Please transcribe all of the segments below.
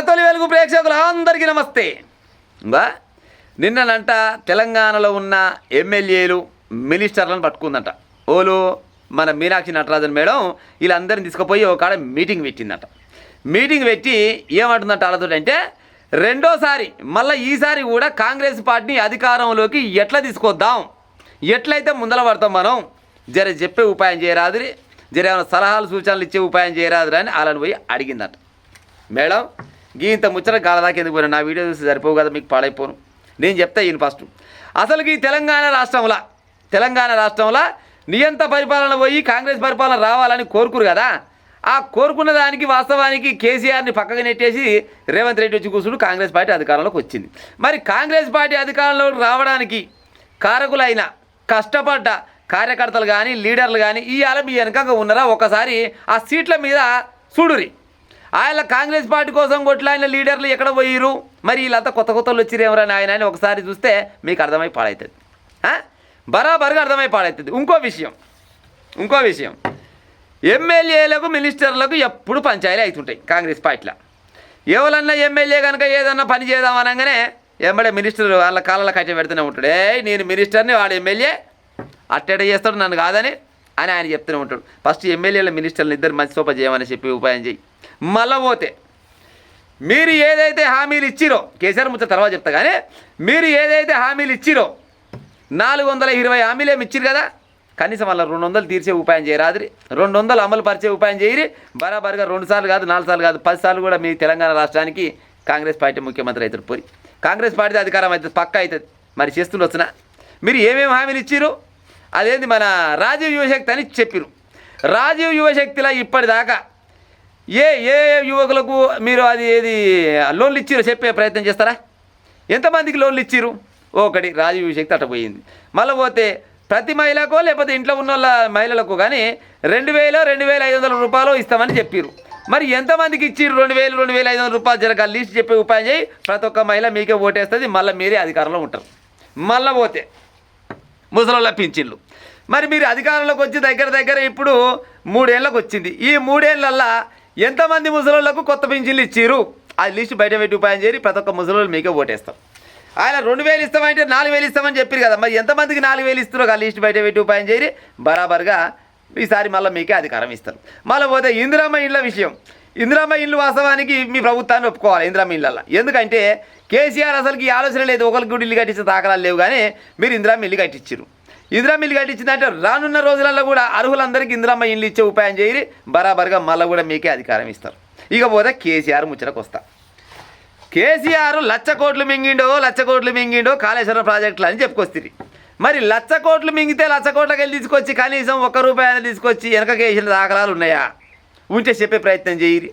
తొలి వెలుగు ప్రేక్షకులందరికీ నమస్తే. నిన్ననంట తెలంగాణలో ఉన్న ఎమ్మెల్యేలు మినిస్టర్లను పట్టుకుందంట. ఓలు మన మీనాక్షి నటరాజన్ మేడం వీళ్ళందరిని తీసుకుపోయి ఒక కాడ మీటింగ్ పెట్టిందట. మీటింగ్ పెట్టి ఏమంటుందంట వాళ్ళతో అంటే, రెండోసారి మళ్ళీ ఈసారి కూడా కాంగ్రెస్ పార్టీని అధికారంలోకి ఎట్లా తీసుకొద్దాం, ఎట్లయితే ముందల పడతాం మనం, జర చెప్పే ఉపాయం చేయరాదురి, జర ఏమైనా సలహాలు సూచనలు ఇచ్చే ఉపాయం చేయరాదురి అని వాళ్ళని పోయి అడిగిందట. మేడం ఇంత ముచ్చట గాలదాకా ఎందుకు పోయినా, నా వీడియో చూసి సరిపోవు కదా, మీకు పాడైపోను. నేను చెప్తా ఈయన ఫస్ట్. అసలుకి తెలంగాణ రాష్ట్రంలో నియంత పరిపాలన పోయి కాంగ్రెస్ పరిపాలన రావాలని కోరుకురు కదా. ఆ కోరుకున్న దానికి వాస్తవానికి కేసీఆర్ని పక్కకు నెట్టేసి రేవంత్ రెడ్డి వచ్చి కూర్చుని కాంగ్రెస్ పార్టీ అధికారంలోకి వచ్చింది. మరి కాంగ్రెస్ పార్టీ అధికారంలోకి రావడానికి కారకులైన కష్టపడ్డ కార్యకర్తలు కానీ లీడర్లు కానీ ఇవాళ మీ వెనక ఉన్నారా? ఒకసారి ఆ సీట్ల మీద చూడురి. ఆయన కాంగ్రెస్ పార్టీ కోసం కొట్లాడిన లీడర్లు ఎక్కడ పోయిరు, మరి వీళ్ళంతా కొత్త కొత్తలు వచ్చిరేమరా ఆయన అని ఒకసారి చూస్తే మీకు అర్థమై పాడవుతుంది, బరాబరుగా అర్థమై పాడవుతుంది. ఇంకో విషయం ఎమ్మెల్యేలకు మినిస్టర్లకు ఎప్పుడు పంచాయతీలు అవుతుంటాయి కాంగ్రెస్ పార్టీలో. ఎవరన్నా ఎమ్మెల్యే కనుక ఏదన్నా పని చేద్దామనగానే ఎంబడే మినిస్టర్ వాళ్ళ కాళ్ళ కట్ట పెడుతూనే ఉంటాడు. నేను మినిస్టర్ని, వాడు ఎమ్మెల్యే అట్టేట చేస్తాడు నన్ను కాదని అని ఆయన చెప్తూనే ఉంటాడు. ఫస్ట్ ఎమ్మెల్యేల మినిస్టర్లు ఇద్దరు మంచి సోప చేయమని చెప్పి ఉపాయం చేయి. మళ్ళీ పోతే మీరు ఏదైతే హామీలు ఇచ్చిరో, కేసీఆర్ ముచ్చట తర్వాత చెప్తా కానీ, మీరు ఏదైతే హామీలు ఇచ్చిరో 420 హామీలు ఏమి ఇచ్చిరు కదా, కనీసం వాళ్ళ 200 తీర్చే ఉపాయం చేయరాదురి, 200 అమలు పరిచే ఉపాయం చేయరి. బరాబరుగా 2 సార్లు కాదు, 4 సార్లు కాదు, 10 సార్లు కూడా మీ తెలంగాణ రాష్ట్రానికి కాంగ్రెస్ పార్టీ ముఖ్యమంత్రి అవుతారు. పోయి కాంగ్రెస్ పార్టీ అధికారం అవుతుంది, పక్క అవుతుంది. మరి చేస్తుండొచ్చునా? మీరు ఏమేమి హామీలు ఇచ్చిరు? అదేంది మన రాజీవ్ యువశక్తి అని చెప్పిరు. రాజీవ్ యువశక్తిలో ఇప్పటిదాకా ఏ యువకులకు మీరు అది ఏది లోన్లు ఇచ్చిరో చెప్పే ప్రయత్నం చేస్తారా? ఎంతమందికి లోన్లు ఇచ్చిరు? ఒకటి రాజీవ్ యువశక్తి అట్ట పోయింది. మళ్ళీ పోతే ప్రతి మహిళకో లేకపోతే ఇంట్లో ఉన్న వాళ్ళ మహిళలకు కానీ 2000 2500 రూపాయలు ఇస్తామని చెప్పిరు. మరి ఎంతమందికి ఇచ్చిరు 2000 2500 రూపాయలు? జరగ లీస్ట్ చెప్పే ఉపాయం చేయి, ప్రతి ఒక్క మహిళ మీకే ఓటేస్తుంది, మళ్ళీ మీరే అధికారంలో ఉంటారు. మళ్ళీ పోతే ముసలోళ్ళ పింఛన్లు, మరి మీరు అధికారంలోకి వచ్చి దగ్గర ఇప్పుడు 3 ఏళ్ళకు వచ్చింది. ఈ 3 ఏళ్ళల్లో ఎంతమంది ముసలోళ్ళకు కొత్త పింఛన్లు ఇచ్చిరు? అది లిస్ట్ బయట పెట్టి ఉపాయం చేసి ప్రతి ఒక్క ముసలోళ్ళు మీకే ఓటేస్తాం. ఆయన 2000 ఇస్తామంటే 4000 ఇస్తామని చెప్పారు కదా, మరి ఎంతమందికి 4000 ఇస్తారో ఆ లిస్ట్ బయట పెట్టి ఉపాయం చేసి బరాబర్గా ఈసారి మళ్ళీ మీకే అధికారం ఇస్తారు. మళ్ళీ పోతే ఇందిరమ్మ ఇళ్ళ విషయం. ఇందిరమ్మ ఇల్లు వాస్తవానికి మీ ప్రభుత్వాన్ని ఒప్పుకోవాలి. ఇందిరమ్మ ఇళ్ళల్లో ఎందుకంటే కేసీఆర్ అసలుకి ఆలోచన లేదు, ఒకరికి కూడా ఇల్లు కట్టించిన దాఖలాలు లేవు, కానీ మీరు ఇందిరమ్మ ఇల్లు కట్టించారు. ఇందిరమ్మ ఇల్లు కట్టించిందంటే రానున్న రోజులలో కూడా అర్హులందరికీ ఇందిరమ్మ ఇల్లు ఇచ్చే ఉపాయం చేయరి, బరాబర్గా మళ్ళీ కూడా మీకే అధికారం ఇస్తారు. ఇకపోతే కేసీఆర్ ముచ్చటకు వస్తా. కేసీఆర్ 1,00,000 కోట్లు మింగిండో కాళేశ్వరం ప్రాజెక్టులు అని చెప్పుకొస్తుంది. మరి 1,00,000 కోట్లు మింగితే 1,00,000 కోట్లకి వెళ్ళి తీసుకొచ్చి కనీసం ₹1 తీసుకొచ్చి వెనకకి వేసిన దాఖలాలు ఉన్నాయా? ఉంటే చెప్పే ప్రయత్నం చేయరి.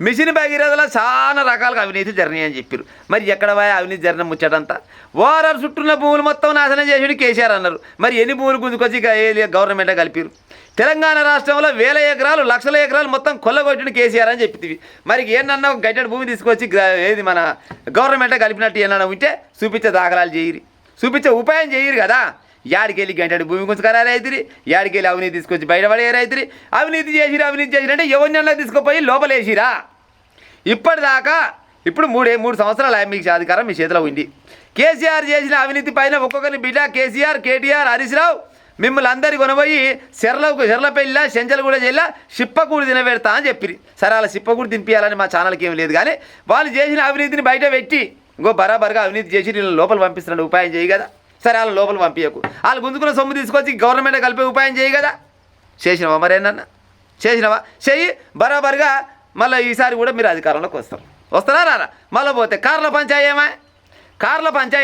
మిషన్ భగీరథలో చాలా రకాలుగా అవినీతి జరినాయి అని చెప్పారు. మరి ఎక్కడ పోయా అవినీతి జరిగిన ముచ్చటంతా? ఓఆర్ఆర్ చుట్టూన్న భూములు మొత్తం నాశనం చేసాడు కేసీఆర్ అన్నారు. మరి ఎన్ని భూములు గుంజుకొచ్చి గవర్నమెంటే కలిపారు? తెలంగాణ రాష్ట్రంలో 1000 ఎకరాలు 1,00,000 ఎకరాలు మొత్తం కొల్లగొట్టిన కేసీఆర్ అని చెప్తుంది. మరి ఏమన్నా ఒక గడ్డెడ్ భూమి తీసుకొచ్చి ఏది మన గవర్నమెంటే కలిపినట్టు ఏమన్నా ఉంటే చూపించే దాఖలాలు చేయరు, చూపించే ఉపాయం చేయరు కదా. యాడికెళ్ళి గంటడి భూమి గురించి ఖరారైతురి, యాడికెళ్ళి అవినీతి తీసుకొచ్చి బయటపడేరైతురి. అవినీతి చేసిరంటే ఎవరినన్నా తీసుకుపోయి లోపలేసిరా? ఇప్పటిదాకా ఇప్పుడు 3 సంవత్సరాలు మీకు అధికారం మీ చేతిలో ఉంది. కేసీఆర్ చేసిన అవినీతి పైన ఒక్కొక్కరిని బిడ్డ కేసీఆర్, కేటీఆర్, హరీష్ రావు మిమ్మల్ని అందరి కొనబోయి చెర్లపల్లి చెంచలు కూడా చేయాల సిప్పకూడు తినబెడతా అని చెప్పిరి. సరే అలా సిప్పకూడు తినిపించాలని మా ఛానల్కి ఏం లేదు, కానీ వాళ్ళు చేసిన అవినీతిని బయట పెట్టి ఇంకో బరాబర్గా అవినీతి చేసి వీళ్ళని లోపల పంపిస్తున్నాడు, ఉపాయం చేయి కదా. సరే వాళ్ళ లోపల పంపించకు, వాళ్ళు గుంజుకున్న సొమ్ము తీసుకొచ్చి గవర్నమెంట్ కలిపే ఉపాయం చేయి కదా. చేసినవా మరేనన్నా? చేసినవా? చెయ్యి, బరాబర్గా మళ్ళీ ఈసారి కూడా మీరు అధికారంలోకి వస్తారా రారా? మళ్ళీ పోతే కార్ల పంచాయి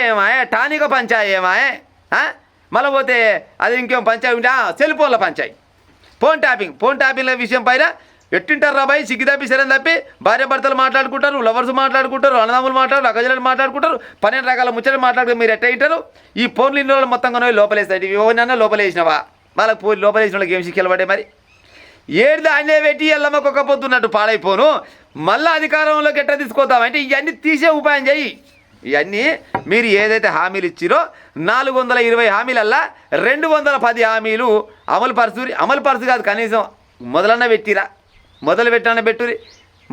ఏమాయ, టానిక పంచాయి ఏమాయ, మళ్ళీ పోతే అది ఇంకేం పంచాయి ఉంటే సెల్ ఫోన్ల పంచాయి, ఫోన్ ట్యాపింగ్ల విషయం పైన ఎట్టింటారు రాబాయి? సిగ్గు తప్పి శరం తప్పి భార్య భర్తలు మాట్లాడుకుంటారు, లవర్స్ మాట్లాడుకుంటారు, అన్నదమ్ములు మాట్లాడారు, అక్కజలు మాట్లాడుకుంటారు, 12 రకాల ముచ్చట్లు మాట్లాడుకుని మీరు ఎట్ట ఉంటారు? ఈ ఫోన్లు ఇన్ని రోజులు మొత్తం కొనవి లోపలేస్తాయి. ఎవరినన్నా లోపలేసినవా? వాళ్ళకి పోయి లోపలేసిన వాళ్ళకి ఏం శిక్షలు పడే? మరి ఏడు ఆయనే పెట్టి ఎల్లమ్మకొక్క పొద్దున్నట్టు పాడైపోను. మళ్ళీ అధికారంలోకి ఎట్లా తీసుకొద్దామంటే ఇవన్నీ తీసే ఉపాయం చేయి. ఇవన్నీ మీరు ఏదైతే హామీలు ఇచ్చిరో 420 హామీలల్లా 210 హామీలు అమలు పరుచు కాదు, కనీసం మొదలన్న పెట్టిరా, మొదలు పెట్టిన పెట్టురి.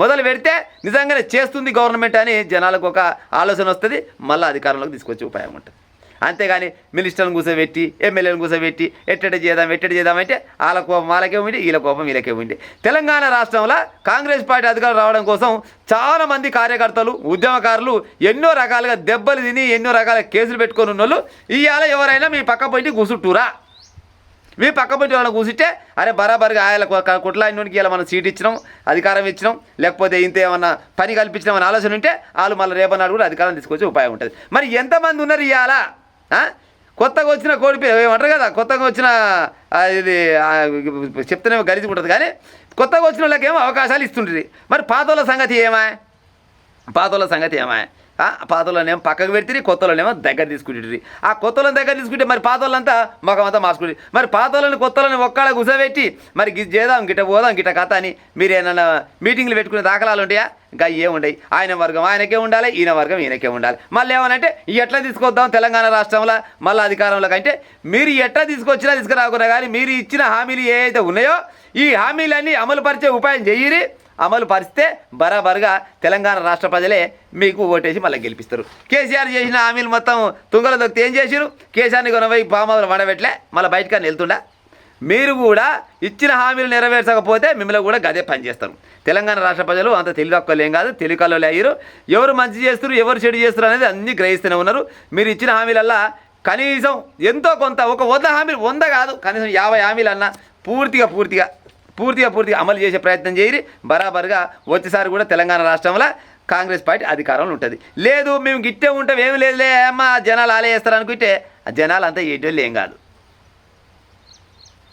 మొదలు పెడితే నిజంగానే చేస్తుంది గవర్నమెంట్ అని జనాలకు ఒక ఆలోచన వస్తుంది, మళ్ళీ అధికారంలోకి తీసుకొచ్చే ఉపాయం ఉంటుంది. అంతేగాని మినిస్టర్లను కూర్చోబెట్టి ఎమ్మెల్యేలను కూర్చోబెట్టి ఎట్టడి చేద్దాం అంటే వాళ్ళ కోపం వాళ్ళకే ఉండి వీళ్ళ కోపం వీళ్ళకే ఉండి. తెలంగాణ రాష్ట్రంలో కాంగ్రెస్ పార్టీ అధికారం రావడం కోసం చాలామంది కార్యకర్తలు ఉద్యమకారులు ఎన్నో రకాలుగా దెబ్బలు తిని ఎన్నో రకాల కేసులు పెట్టుకొని ఉన్నోళ్ళు ఇవాళ ఎవరైనా మీ పక్క పోయి కూర్చుంటురా, మీ పక్క పోయి వాళ్ళని కూర్చుంటే అరే బరాబర్గా ఆయన కుట్లాయినోనికి ఇలా మనం సీట్ ఇచ్చినాం, అధికారం ఇచ్చినాం, లేకపోతే ఇంత ఏమన్నా పని కల్పించినామని ఆలోచన ఉంటే వాళ్ళు మళ్ళీ రేపన్నాడు కూడా అధికారం తీసుకొచ్చే ఉపాయం ఉంటుంది. మరి ఎంతమంది ఉన్నారు ఇవాళ? కొత్తగా వచ్చిన కోడిపి ఏమంటారు కదా, కొత్తగా వచ్చిన ఇది చెప్తేనే గరిచి ఉంటుంది, కానీ కొత్తగా వచ్చిన వాళ్ళకేమో అవకాశాలు ఇస్తుంటుంది. మరి పాతోళ్ళ సంగతి ఏమాయ? పాతోళ్ళనేమో పక్కకు పెడితే కొత్తోళ్ళనేమో దగ్గర తీసుకుంటుంది. ఆ కొత్తోళ్ళని దగ్గర తీసుకుంటే మరి పాతోళ్ళంతా మొఖమంతా మార్చుకుంటుంది. మరి పాతోళ్ళని కొత్తోళ్ళని ఒక్కడ కూర్చోబెట్టి మరి చేద్దాం గిట్ట పోదాం గిట్ట కథ అని మీరు ఏమన్నా మీటింగ్లు పెట్టుకునే దాఖలాలు ఉంటాయా? ఇంకా ఏముండయి. ఆయన వర్గం ఆయనకే ఉండాలి, ఈయన వర్గం ఈయనకే ఉండాలి. మళ్ళీ ఏమనంటే ఎట్లా తీసుకొద్దాం తెలంగాణ రాష్ట్రంలో మళ్ళీ అధికారంలోకి అంటే మీరు ఎట్లా తీసుకొచ్చినా తీసుకురాకున్నా కానీ మీరు ఇచ్చిన హామీలు ఏవైతే ఉన్నాయో ఈ హామీలన్నీ అమలు పరిచే ఉపాయం చెయ్యిరి. అమలు పరిస్తే బరాబరుగా తెలంగాణ రాష్ట్ర ప్రజలే మీకు ఓటేసి మళ్ళీ గెలిపిస్తారు. కేసీఆర్ చేసిన హామీలు మొత్తం తుంగలో దొక్కితే ఏం చేసిరు? కేసీఆర్ని కొనవై పామాదులు వడబెట్టలే, మళ్ళీ బయటకని వెళ్తుండా. మీరు కూడా ఇచ్చిన హామీలు నెరవేర్చకపోతే మిమ్మల్ని కూడా గదే పని చేస్తారు. తెలంగాణ రాష్ట్ర ప్రజలు అంత తెలివికలేం కాదు, తెలివికల్లో అయ్యారు. ఎవరు మంచి చేస్తారు ఎవరు చెడు చేస్తారు అనేది అన్నీ గ్రహిస్తూనే ఉన్నారు. మీరు ఇచ్చిన హామీలల్లా కనీసం ఎంతో కొంత ఒక 100 హామీలు 100 కాదు కనీసం 50 హామీలన్నా పూర్తిగా అమలు చేసే ప్రయత్నం చేయరి. బరాబరుగా వచ్చేసారి కూడా తెలంగాణ రాష్ట్రంలో కాంగ్రెస్ పార్టీ అధికారంలో ఉంటుంది. లేదు మేము గిట్టే ఉంటాం ఏమి లేదులే అమ్మ జనాలు ఆలే చేస్తారు అనుకుంటే ఆ జనాలు అంతా ఏటోళ్ళు ఏం కాదు.